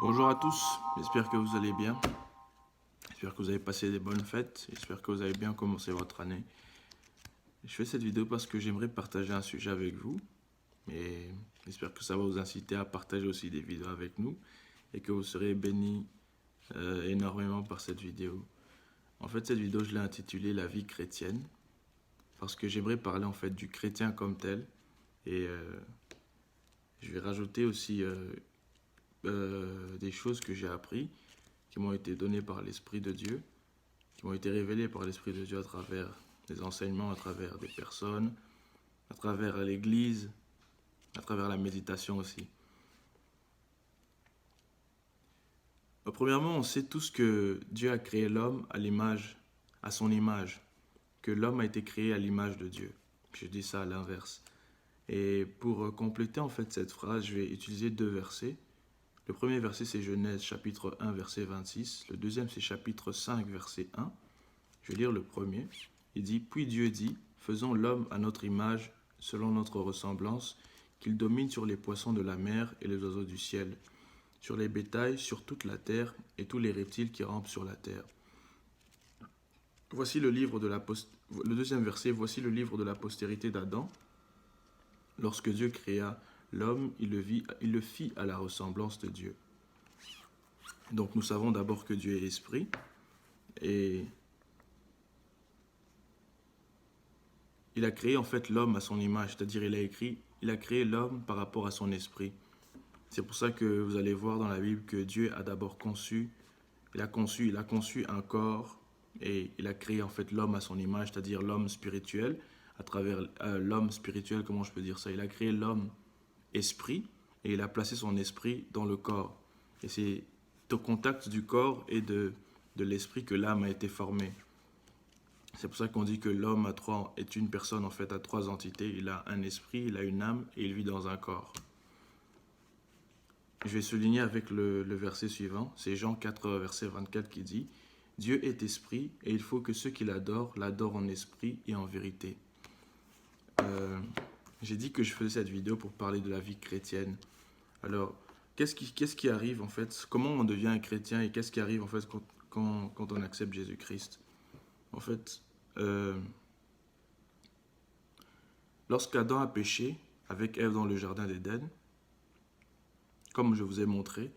Bonjour à tous, j'espère que vous allez bien. J'espère que vous avez passé des bonnes fêtes. J'espère que vous avez bien commencé votre année. Je fais cette vidéo parce que j'aimerais partager un sujet avec vous. Et j'espère que ça va vous inciter à partager aussi des vidéos avec nous. Et que vous serez bénis énormément par cette vidéo. En fait, cette vidéo, je l'ai intitulée La vie chrétienne. Parce que j'aimerais parler en fait du chrétien comme tel. Et je vais rajouter aussi des choses que j'ai apprises, qui m'ont été données par l'Esprit de Dieu, qui m'ont été révélées par l'Esprit de Dieu à travers des enseignements, à travers des personnes, à travers l'Église, à travers la méditation aussi. Premièrement, on sait tous que Dieu a créé l'homme à son image, que l'homme a été créé à l'image de Dieu. Je dis ça à l'inverse. Et pour compléter en fait cette phrase, je vais utiliser deux versets. Le premier verset, c'est Genèse chapitre 1, verset 26. Le deuxième, c'est chapitre 5, verset 1. Je vais lire le premier. Il dit, « Puis Dieu dit, faisons l'homme à notre image, selon notre ressemblance, qu'il domine sur les poissons de la mer et les oiseaux du ciel, sur les bétails, sur toute la terre et tous les reptiles qui rampent sur la terre. » Voici le deuxième verset, voici le livre de la postérité d'Adam. Lorsque Dieu créa l'homme, il le fit à la ressemblance de Dieu. Donc nous savons d'abord que Dieu est esprit et il a créé en fait l'homme à son image, c'est-à-dire il a créé l'homme par rapport à son esprit. C'est pour ça que vous allez voir dans la Bible que Dieu a d'abord il a conçu un corps et il a créé en fait l'homme à son image, c'est-à-dire l'homme spirituel, à travers l'homme spirituel, comment je peux dire ça? Il a créé l'homme esprit et il a placé son esprit dans le corps. Et c'est au contact du corps et de l'esprit que l'âme a été formée. C'est pour ça qu'on dit que l'homme est une personne en fait à trois entités. Il a un esprit, il a une âme et il vit dans un corps. Je vais souligner avec le verset suivant. C'est Jean 4, verset 24 qui dit « Dieu est esprit et il faut que ceux qui l'adorent en esprit et en vérité. » J'ai dit que je faisais cette vidéo pour parler de la vie chrétienne. Alors, qu'est-ce qui arrive en fait? Comment on devient un chrétien et qu'est-ce qui arrive en fait quand on accepte Jésus-Christ? En fait, lorsqu'Adam a péché avec Ève dans le jardin d'Éden, comme je vous ai montré,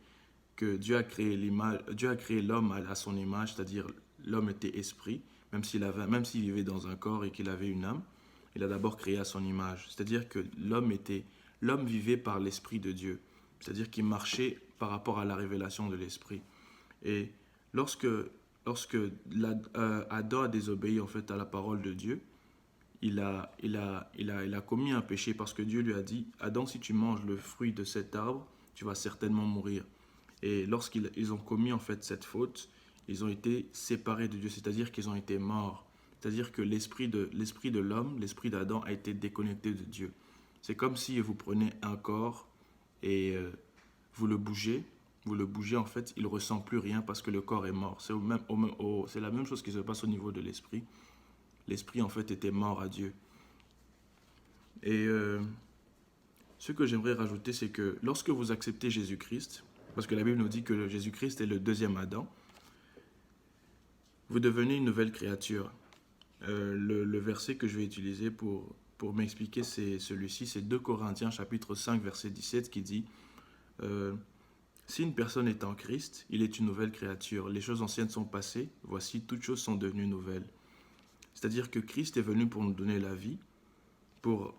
que Dieu a créé l'homme à son image, c'est-à-dire l'homme était esprit, même s'il vivait dans un corps et qu'il avait une âme, il a d'abord créé à son image. C'est-à-dire que l'homme vivait par l'esprit de Dieu, c'est-à-dire qu'il marchait par rapport à la révélation de l'esprit. Et lorsque Adam a désobéi en fait à la parole de Dieu, il a commis un péché parce que Dieu lui a dit « Adam, si tu manges le fruit de cet arbre, tu vas certainement mourir. » Et lorsqu'ils ont commis en fait cette faute, ils ont été séparés de Dieu, c'est-à-dire qu'ils ont été morts. C'est-à-dire que l'esprit de l'homme, l'esprit d'Adam a été déconnecté de Dieu. C'est comme si vous prenez un corps et vous le bougez en fait, il ne ressent plus rien parce que le corps est mort. C'est la même chose qui se passe au niveau de l'esprit. L'esprit en fait était mort à Dieu. Et ce que j'aimerais rajouter, c'est que lorsque vous acceptez Jésus-Christ, parce que la Bible nous dit que Jésus-Christ est le deuxième Adam, vous devenez une nouvelle créature. Le verset que je vais utiliser pour m'expliquer, c'est celui-ci, c'est 2 Corinthiens chapitre 5, verset 17 qui dit si une personne est en Christ, il est une nouvelle créature. Les choses anciennes sont passées, voici, toutes choses sont devenues nouvelles. C'est-à-dire que Christ est venu pour nous donner la vie, pour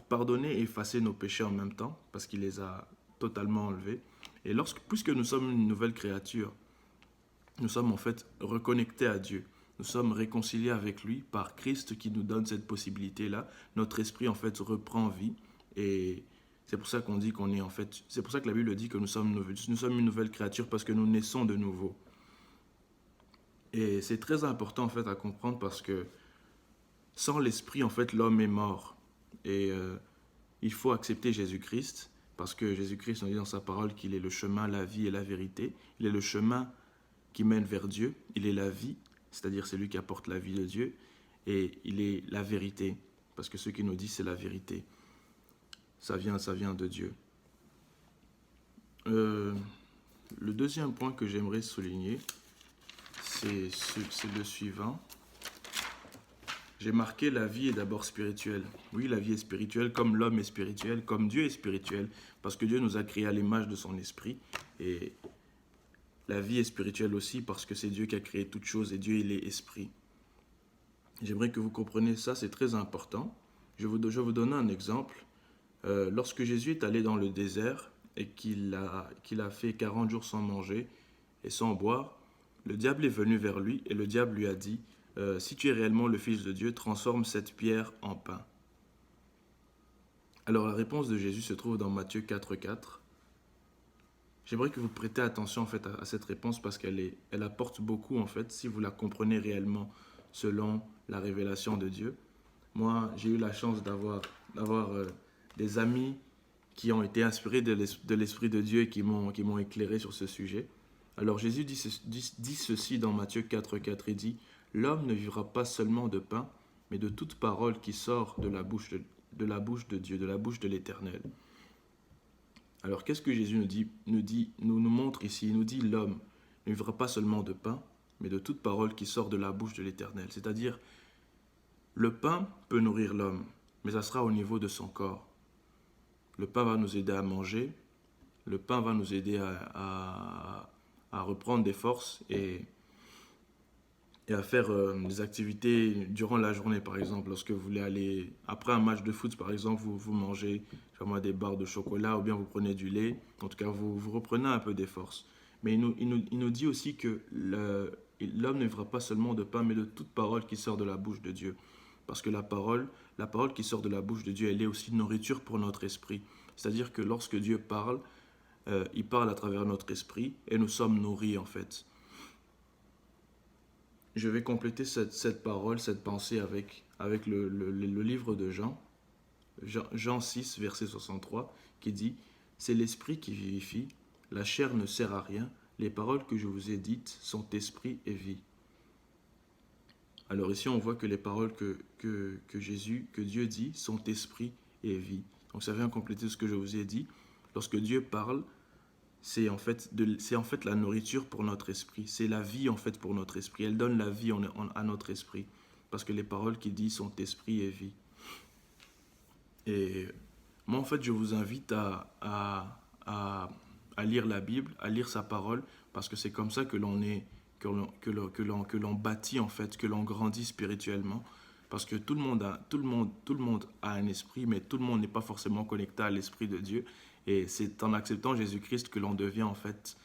pardonner et effacer nos péchés en même temps, parce qu'il les a totalement enlevés. Et puisque nous sommes une nouvelle créature, nous sommes en fait reconnectés à Dieu. Nous sommes réconciliés avec lui par Christ qui nous donne cette possibilité-là. Notre esprit en fait reprend vie et c'est pour ça qu'on dit qu'on est en fait... C'est pour ça que la Bible dit que nous sommes une nouvelle créature parce que nous naissons de nouveau. Et c'est très important en fait à comprendre parce que sans l'esprit en fait l'homme est mort. Et il faut accepter Jésus-Christ parce que Jésus-Christ nous dit dans sa parole qu'il est le chemin, la vie et la vérité. Il est le chemin qui mène vers Dieu, il est la vie, c'est-à-dire c'est lui qui apporte la vie de Dieu, et il est la vérité, parce que ce qu'il nous dit, c'est la vérité. Ça vient de Dieu. euh, le deuxième point que j'aimerais souligner, c'est le suivant. J'ai marqué la vie est d'abord spirituelle. Oui, la vie est spirituelle comme l'homme est spirituel, comme Dieu est spirituel, parce que Dieu nous a créés à l'image de son esprit. Et la vie est spirituelle aussi parce que c'est Dieu qui a créé toutes choses et Dieu, il est esprit. J'aimerais que vous compreniez ça, c'est très important. Je vais vous donner un exemple. Lorsque Jésus est allé dans le désert et qu'il a fait 40 jours sans manger et sans boire, le diable est venu vers lui et le diable lui a dit, si tu es réellement le Fils de Dieu, transforme cette pierre en pain. Alors la réponse de Jésus se trouve dans Matthieu 4,4. J'aimerais que vous prêtez attention en fait à cette réponse parce qu'elle apporte beaucoup en fait si vous la comprenez réellement selon la révélation de Dieu. Moi, j'ai eu la chance d'avoir des amis qui ont été inspirés de l'Esprit de Dieu et qui m'ont éclairé sur ce sujet. Alors Jésus dit ceci dans Matthieu 4,4, il dit « L'homme ne vivra pas seulement de pain, mais de toute parole qui sort de la bouche de Dieu, de la bouche de l'Éternel. » Alors qu'est-ce que Jésus nous montre ici? Il nous dit « L'homme ne vivra pas seulement de pain, mais de toute parole qui sort de la bouche de l'Éternel. » C'est-à-dire, le pain peut nourrir l'homme, mais ça sera au niveau de son corps. Le pain va nous aider à manger, le pain va nous aider à reprendre des forces et à faire des activités durant la journée, par exemple. Lorsque vous voulez aller, après un match de foot, par exemple, vous mangez des barres de chocolat ou bien vous prenez du lait. En tout cas, vous reprenez un peu des forces. Mais il nous dit aussi que l'homme ne vivra pas seulement de pain, mais de toute parole qui sort de la bouche de Dieu. Parce que la parole qui sort de la bouche de Dieu, elle est aussi nourriture pour notre esprit. C'est-à-dire que lorsque Dieu parle, il parle à travers notre esprit et nous sommes nourris en fait. Je vais compléter cette parole, cette pensée avec le livre de Jean 6, verset 63, qui dit « C'est l'esprit qui vivifie, la chair ne sert à rien, les paroles que je vous ai dites sont esprit et vie. » Alors ici, on voit que les paroles que Dieu dit sont esprit et vie. Donc ça vient compléter ce que je vous ai dit. Lorsque Dieu parle, c'est en fait la nourriture pour notre esprit. C'est la vie en fait pour notre esprit. Elle donne la vie à notre esprit. Parce que les paroles qu'il dit sont esprit et vie. Et moi en fait, je vous invite à lire la Bible, à lire sa parole, parce que c'est comme ça que l'on bâtit en fait, que l'on grandit spirituellement. Parce que tout le monde a un esprit, mais tout le monde n'est pas forcément connecté à l'esprit de Dieu. Et c'est en acceptant Jésus-Christ que l'on devient en fait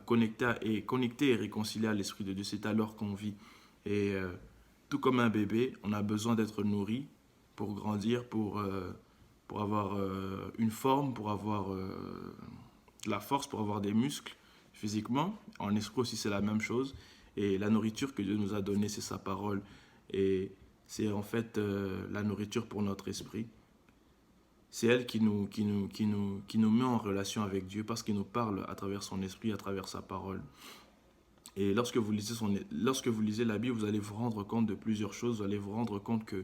connecté et réconcilié à l'esprit de Dieu. C'est alors qu'on vit. Et tout comme un bébé, on a besoin d'être nourri pour grandir, pour avoir une forme, pour avoir de la force, pour avoir des muscles physiquement. En esprit aussi, c'est la même chose. Et la nourriture que Dieu nous a donnée, c'est sa parole. Et c'est en fait la nourriture pour notre esprit. C'est elle qui nous met en relation avec Dieu parce qu'il nous parle à travers son esprit, à travers sa parole. Et lorsque vous lisez la Bible, vous allez vous rendre compte de plusieurs choses. Vous allez vous rendre compte que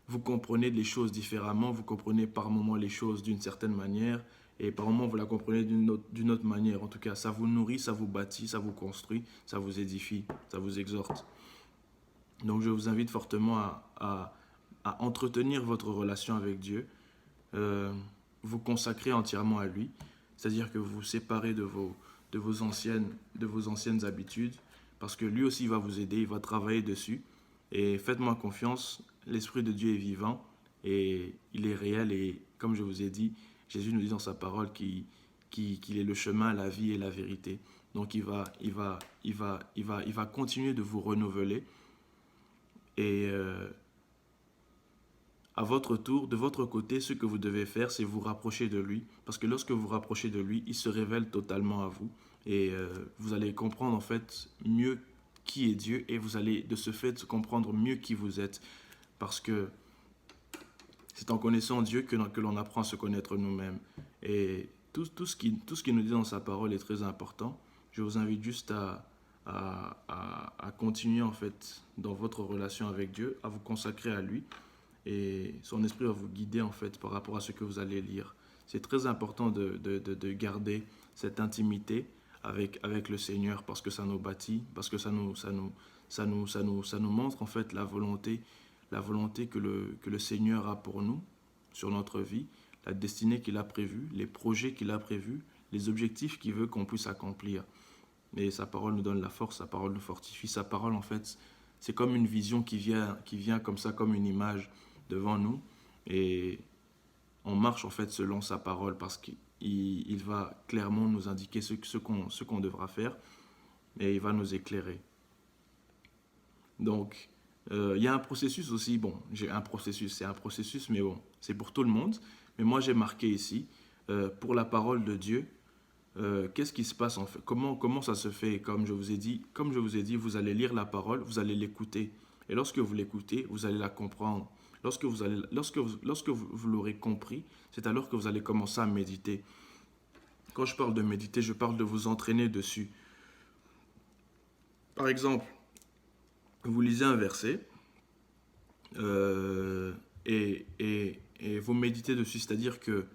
vous comprenez les choses différemment. Vous comprenez par moments les choses d'une certaine manière. Et par moments, vous la comprenez d'une autre manière. En tout cas, ça vous nourrit, ça vous bâtit, ça vous construit, ça vous édifie, ça vous exhorte. Donc, je vous invite fortement à entretenir votre relation avec Dieu. Vous consacrer entièrement à lui, c'est-à-dire que vous vous séparez de vos anciennes habitudes, parce que lui aussi va vous aider, il va travailler dessus. Et faites-moi confiance, l'Esprit de Dieu est vivant et il est réel. Et comme je vous ai dit, Jésus nous dit dans sa parole qu'il est le chemin, la vie et la vérité. Donc il va continuer de vous renouveler. Et à votre tour, de votre côté, ce que vous devez faire, c'est vous rapprocher de lui. Parce que lorsque vous vous rapprochez de lui, il se révèle totalement à vous. Et vous allez comprendre en fait mieux qui est Dieu. Et vous allez de ce fait comprendre mieux qui vous êtes. Parce que c'est en connaissant Dieu que l'on apprend à se connaître nous-mêmes. Et tout ce qu'il nous dit dans sa parole est très important. Je vous invite juste à continuer en fait dans votre relation avec Dieu, à vous consacrer à lui. Et son esprit va vous guider en fait par rapport à ce que vous allez lire. C'est très important de garder cette intimité avec le Seigneur parce que ça nous bâtit, parce que ça nous montre en fait la volonté que le Seigneur a pour nous sur notre vie, la destinée qu'il a prévue, les projets qu'il a prévus, les objectifs qu'il veut qu'on puisse accomplir. Et sa parole nous donne la force, sa parole nous fortifie. Sa parole, en fait, c'est comme une vision qui vient comme ça, comme une image devant nous. Et on marche, en fait, selon sa parole parce qu'il va clairement nous indiquer ce qu'on devra faire et il va nous éclairer. Donc, il y a un processus aussi. Bon, c'est un processus, mais bon, c'est pour tout le monde. Mais moi, j'ai marqué ici, pour la parole de Dieu, qu'est-ce qui se passe en fait? Comment ça se fait? Comme je vous ai dit, vous allez lire la parole, vous allez l'écouter. Et lorsque vous l'écoutez, vous allez la comprendre. Lorsque vous l'aurez compris, c'est alors que vous allez commencer à méditer. Quand je parle de méditer, je parle de vous entraîner dessus. Par exemple, vous lisez un verset et vous méditez dessus, c'est-à-dire que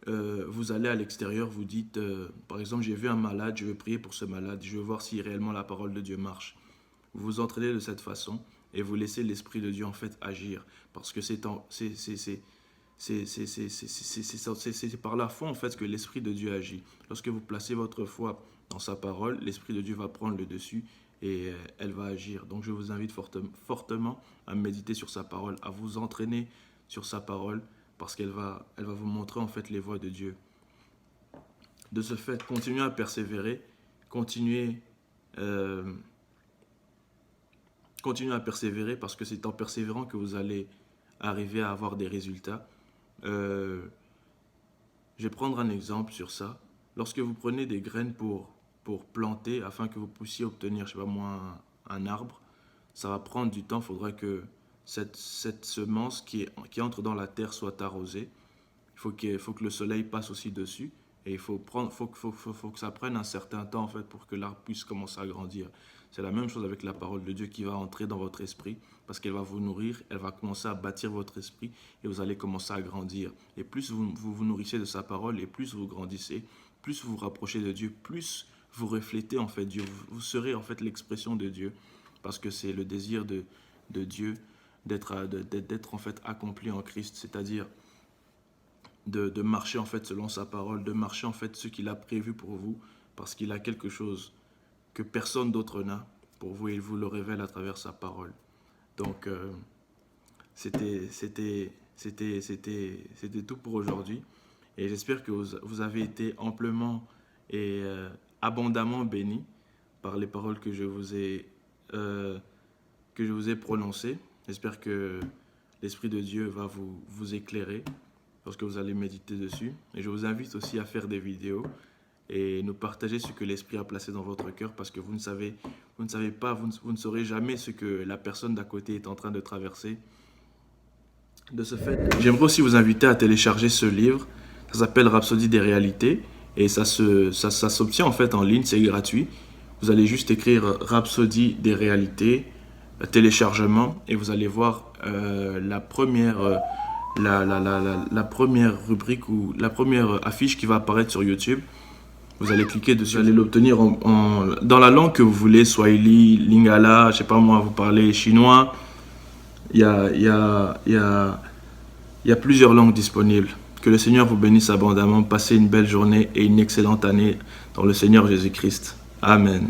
vous allez à l'extérieur, vous dites, par exemple, j'ai vu un malade, je vais prier pour ce malade, je veux voir si réellement la parole de Dieu marche. Vous vous entraînez de cette façon et vous laissez l'Esprit de Dieu en fait agir, parce que c'est par la foi en fait que l'Esprit de Dieu agit. Lorsque vous placez votre foi dans sa parole, l'Esprit de Dieu va prendre le dessus et elle va agir. Donc je vous invite fortement à méditer sur sa parole, à vous entraîner sur sa parole, parce qu'elle va vous montrer en fait les voies de Dieu. De ce fait, continuez à persévérer, continuez à persévérer parce que c'est en persévérant que vous allez arriver à avoir des résultats. Je vais prendre un exemple sur ça. Lorsque vous prenez des graines pour planter afin que vous puissiez obtenir, je sais pas moi, un arbre, ça va prendre du temps. Il faudra que cette semence qui entre dans la terre soit arrosée. Il faut que le soleil passe aussi dessus. Et il faut que ça prenne un certain temps en fait, pour que l'arbre puisse commencer à grandir. C'est la même chose avec la parole de Dieu qui va entrer dans votre esprit parce qu'elle va vous nourrir, elle va commencer à bâtir votre esprit et vous allez commencer à grandir. Et plus vous nourrissez de sa parole et plus vous grandissez, plus vous vous rapprochez de Dieu, plus vous reflétez en fait Dieu. Vous serez en fait l'expression de Dieu parce que c'est le désir de Dieu d'être en fait accompli en Christ, c'est-à-dire de marcher en fait selon sa parole, de marcher en fait ce qu'il a prévu pour vous, parce qu'il a quelque chose que personne d'autre n'a pour vous et il vous le révèle à travers sa parole. Donc c'était tout pour aujourd'hui et j'espère que vous avez été amplement et abondamment bénis par les paroles que je vous ai prononcées. J'espère que l'Esprit de Dieu va vous éclairer lorsque vous allez méditer dessus. Et je vous invite aussi à faire des vidéos et nous partager ce que l'Esprit a placé dans votre cœur parce que vous ne savez pas, vous ne saurez jamais ce que la personne d'à côté est en train de traverser. De ce fait, j'aimerais aussi vous inviter à télécharger ce livre. Ça s'appelle Rhapsodie des réalités et ça s'obtient en fait en ligne, c'est gratuit. Vous allez juste écrire Rhapsodie des réalités, téléchargement et vous allez voir la première rubrique ou la première affiche qui va apparaître sur YouTube. Vous allez cliquer dessus, vous allez l'obtenir dans la langue que vous voulez, Swahili, Lingala, je sais pas moi, vous parlez chinois. Il y a plusieurs langues disponibles. Que le Seigneur vous bénisse abondamment. Passez une belle journée et une excellente année dans le Seigneur Jésus-Christ. Amen.